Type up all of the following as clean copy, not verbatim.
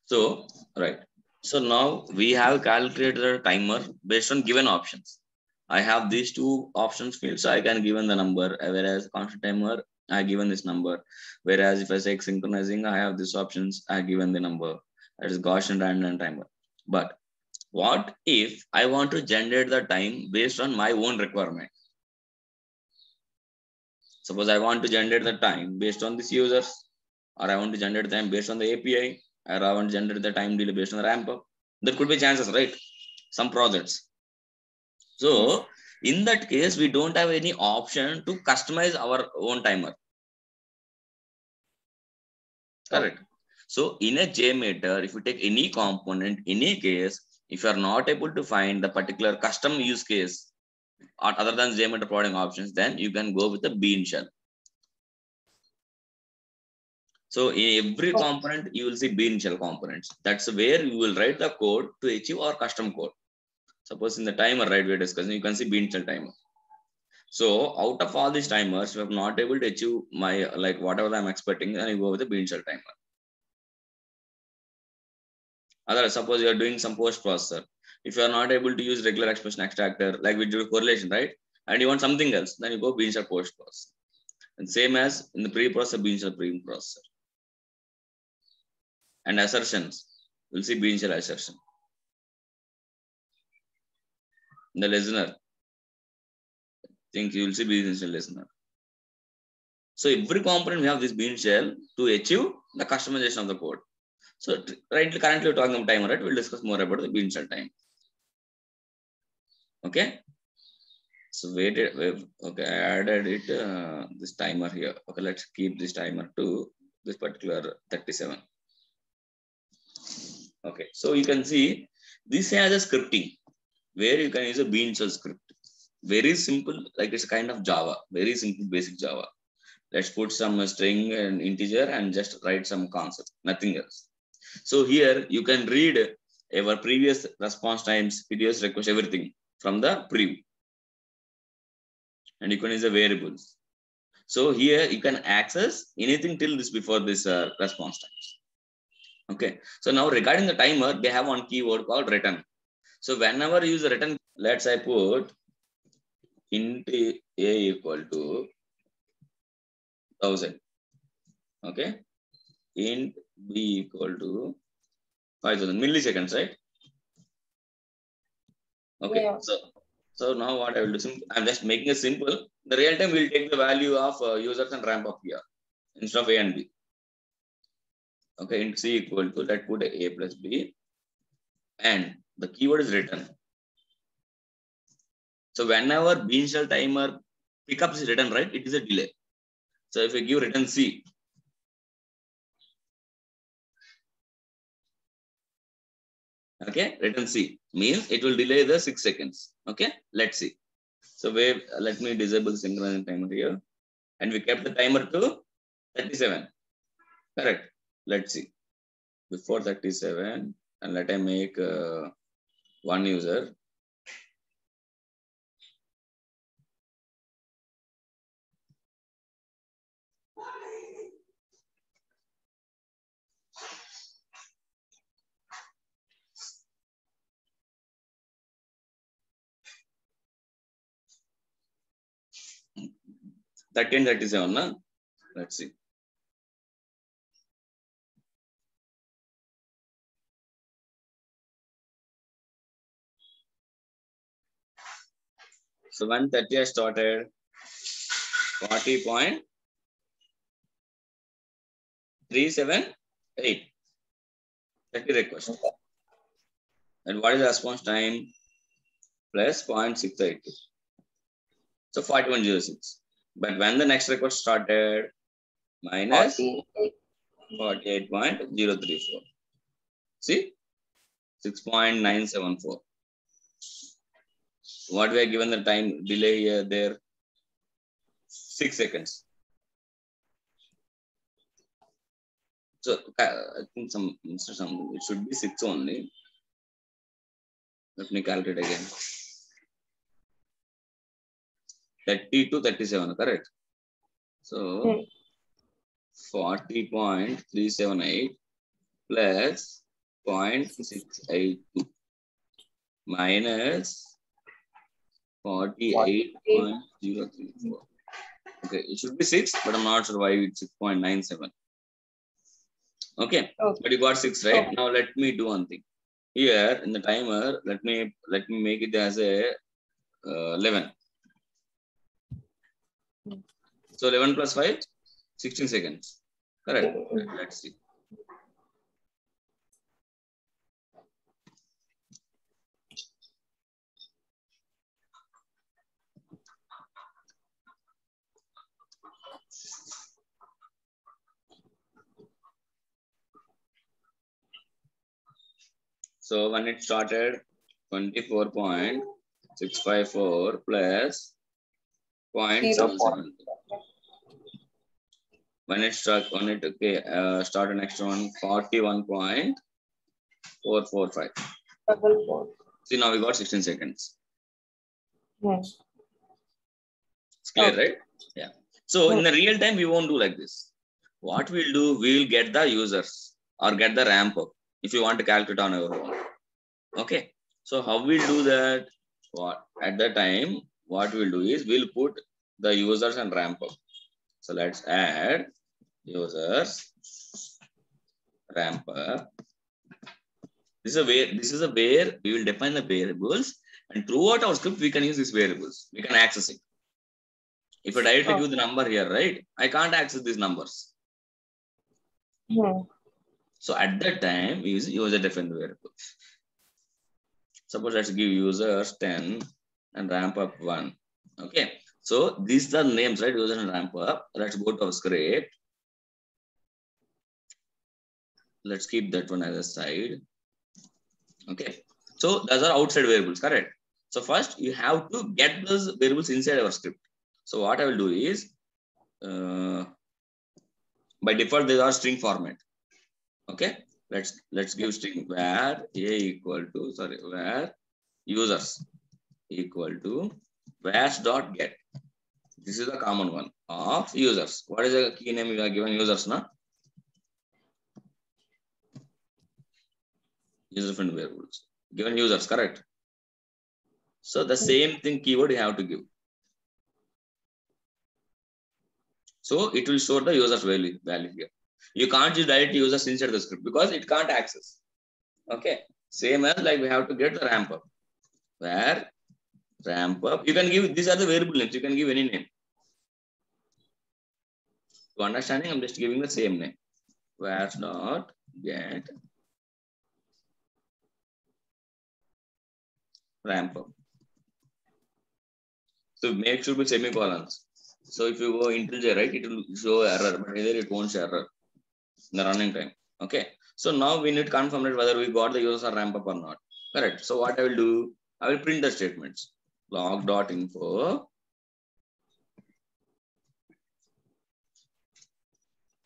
So, right. So now we have calculated a timer based on given options. I have these two options fields, so I can given the number, whereas constant timer, I given this number. Whereas if I say synchronizing, I have these options, I given the number. That is Gaussian random timer. But what if I want to generate the time based on my own requirement? Suppose I want to generate the time based on these users, or I want to generate time based on the API, or I want to generate the time delay based on the ramp up. There could be chances, right? Some projects. So in that case, we don't have any option to customize our own timer. Correct. So in a JMeter, if you take any component, any case, if you are not able to find the particular custom use case or other than JMeter providing options, then you can go with the bean shell. So in every component, you will see bean shell components. That's where you will write the code to achieve our custom code. Suppose in the timer, right, we're discussing, you can see bean shell timer. So out of all these timers, if I'm not able to achieve my, like whatever I'm expecting, then you go with the bean shell timer. Otherwise, suppose you are doing some post processor. If you are not able to use regular expression extractor, like we do correlation, right? And you want something else, then you go bean shell post processor. And same as in the pre-processor, bean shell pre-processor. And assertions, we'll see bean shell assertion. The listener, think you will see bean shell listener. So every component we have this bean shell to achieve the customization of the code. So currently we're talking about timer, right? We'll discuss more about the bean shell time. Okay. So okay, I added it, this timer here. Okay, let's keep this timer to this particular 37. Okay, so you can see this has a scripting where you can use a bean shell script. Very simple, like it's a kind of Java, very simple basic Java. Let's put some string and integer and just write some concept, nothing else. So here you can read our previous response times, videos, request, everything from the preview. And you can use the variables. So here you can access anything till this before this response times. Okay. So now regarding the timer, they have one keyword called return. So whenever you use the return, let's say put int a equal to 1000. Okay. Int b equal to 5000 milliseconds, right? Okay. Yeah. So now what I will do, I'm just making it simple. The real time will take the value of users and ramp up here instead of A and B. Okay, int c equal to, let's put a plus b, and the keyword is return. So whenever bean shell timer pickups is written, right, it is a delay. So if you give return c, okay, return c means it will delay the 6 seconds. Okay, let's see. So let me disable synchronizing timer here, and we kept the timer to 37. Correct. Let's see. Before 37, and let I make one user. That 37, na? Let's see. So when 30 I started, 40.378. 30 request. And what is the response time? Plus 0.682. So 4106. But when the next request started, minus 48.034. See? 6.974. What we are given the time delay here there? 6 seconds. So I think some it should be 6 only. Let me calculate again. 30 to 37, correct? So 40.378 plus 6.682 minus 48.034. Okay, it should be 6, but I'm not sure why it's 6.97. Okay, but you got 6, right? Now let me do one thing. Here in the timer, let me make it as a 11. So 11 plus 5, 16 seconds. Correct. Let's see. So when it started, 24.654 plus 0.77. When it started next one, 41.445. See, now we got 16 seconds. Yes. It's clear, right? Yeah. So in the real time, we won't do like this. What we'll do, we'll get the users or get the ramp up if you want to calculate on our own. Okay. So how we'll do that? At the time, what we'll do is we'll put the users and ramp up. So let's add users, ramp up. This is a where we will define the variables, and throughout our script we can use these variables. We can access it. If I directly give the number here, right? I can't access these numbers. So at that time, we use user defined variables. Suppose let's give users 10 and ramp up 1. Okay. So these are names, right? User and ramp up. Let's go to our script. Let's keep that one as a side. Okay. So those are outside variables, correct? So first you have to get those variables inside our script. So what I will do is, by default, these are string format. Okay. Let's give string where where users equal to where's dot get. This is the common one of users. What is the key name you are given users now? User defined variables. Given users, correct? So the same thing keyword you have to give. So it will show the users value here. You can't use direct users inside the script because it can't access. Okay. Same as like we have to get the ramp up. Where ramp up, you can give, these are the variable names. You can give any name. To understanding, I'm just giving the same name. Where dot get ramp up. So make sure with semicolons. So if you go IntelliJ, right, it will show error, but either it won't show error in the running time. Okay. So now we need to confirm that whether we got the user ramp up or not. Correct. So what I will do, I will print the statements. Log.info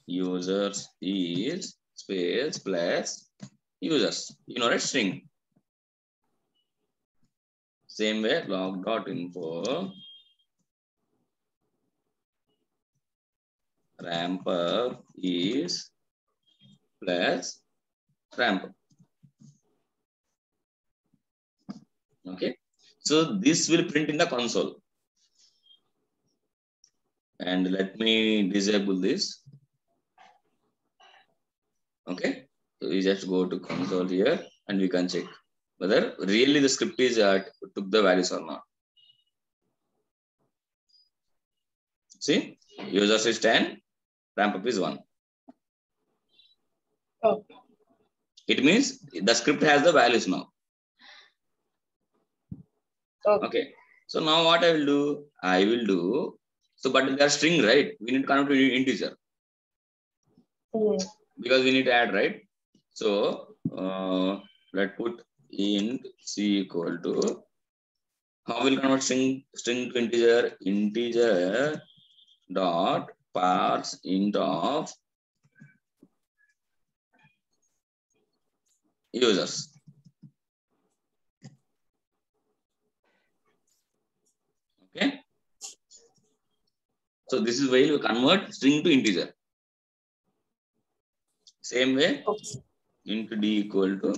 users is space plus users. You know, right? String. Same way, log.info ramp up is plus ramp up. Okay. So this will print in the console. And let me disable this. Okay. So we just go to console here and we can check whether really the script is took the values or not. See, users is 10, ramp up is 1. Okay. It means the script has the values now. Okay. So now what I will do, so but they are string, right? We need to convert to integer. Because we need to add, right? So let's put int c equal to, how will convert string to integer? Integer dot parse int of users. Okay. So this is where you convert string to integer. Same way, into D equal to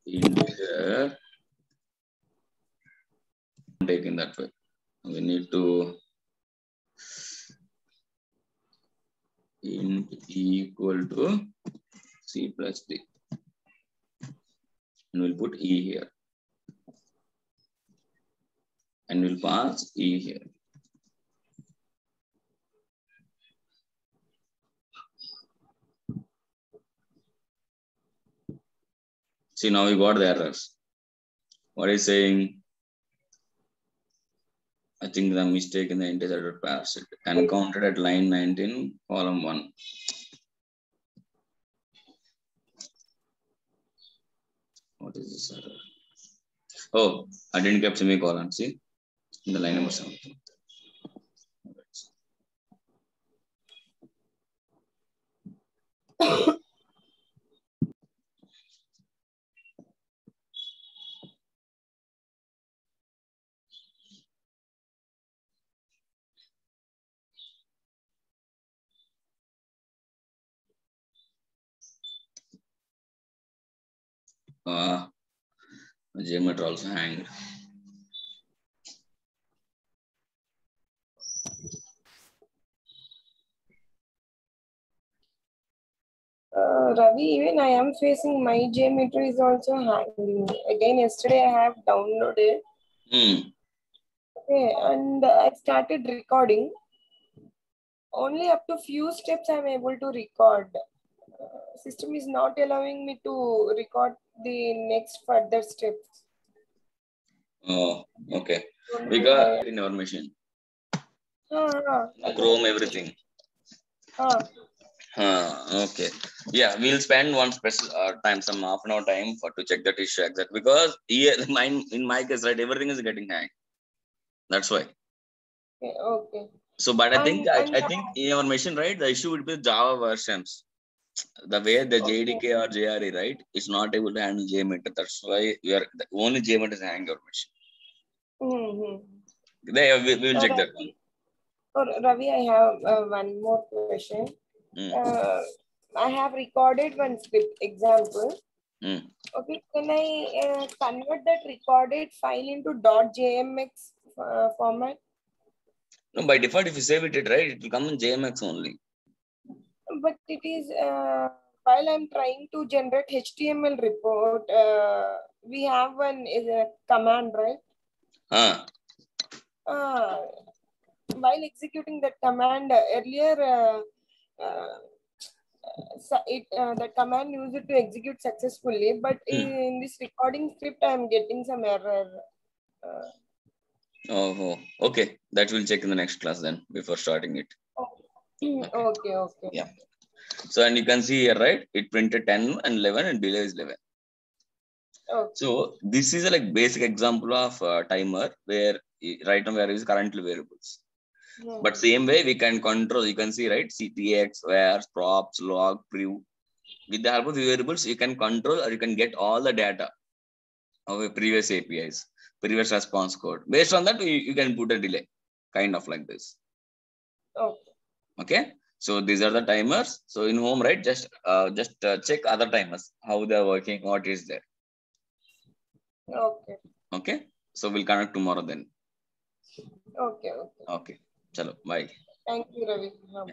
integer. Taking that way. We need to int equal to C plus D. And we'll put E here. And we'll pass E here. See, now we got the errors. What is saying? I think the mistake in the integer pass it encountered at line 19, column 1. What is this error? Oh, I didn't keep semicolon. See, in the line number 7. Geometry also hanged. Ravi, even I am facing my geometry is also hanging. Again, yesterday I have downloaded. Okay, and I started recording. Only up to few steps I am able to record. System is not allowing me to record the next further steps. Oh, okay. Because in our machine. Chrome, everything. Okay. Yeah, we'll spend one special time, some half an hour time to check that issue exact, because here in my case, right, everything is getting hanged. That's why. Okay. So, but I think in our machine, right, the issue would be Java versions. The way the JDK or JRE, right, is not able to handle JMeter. That's why we are the only JMeter is hanging our machine. We will check that one. Ravi, I have one more question. I have recorded one script example. Okay, can I convert that recorded file into .jmx format? No, by default, if you save it, right, it will come in JMX only. But it is while I'm trying to generate HTML report, we have one is a command, right? While executing that command earlier, the command used it to execute successfully, but in this recording script, I'm getting some error. Okay. That we'll check in the next class then before starting it. Okay. Yeah. So, and you can see here, right? It printed 10 and 11 and delay is 11. Okay. So, this is a like basic example of timer where right now we are using currently variables. But same way we can control, you can see, right? CTX, wheres, props, log, prev. With the help of the variables, you can control or you can get all the data of a previous APIs, previous response code. Based on that, you can put a delay, kind of like this. Okay. So these are the timers. So in home, right? Just check other timers, how they are working, what is there. Okay. So we'll connect tomorrow then. Okay. Okay. Chalo, bye. Thank you, Ravi. Bye.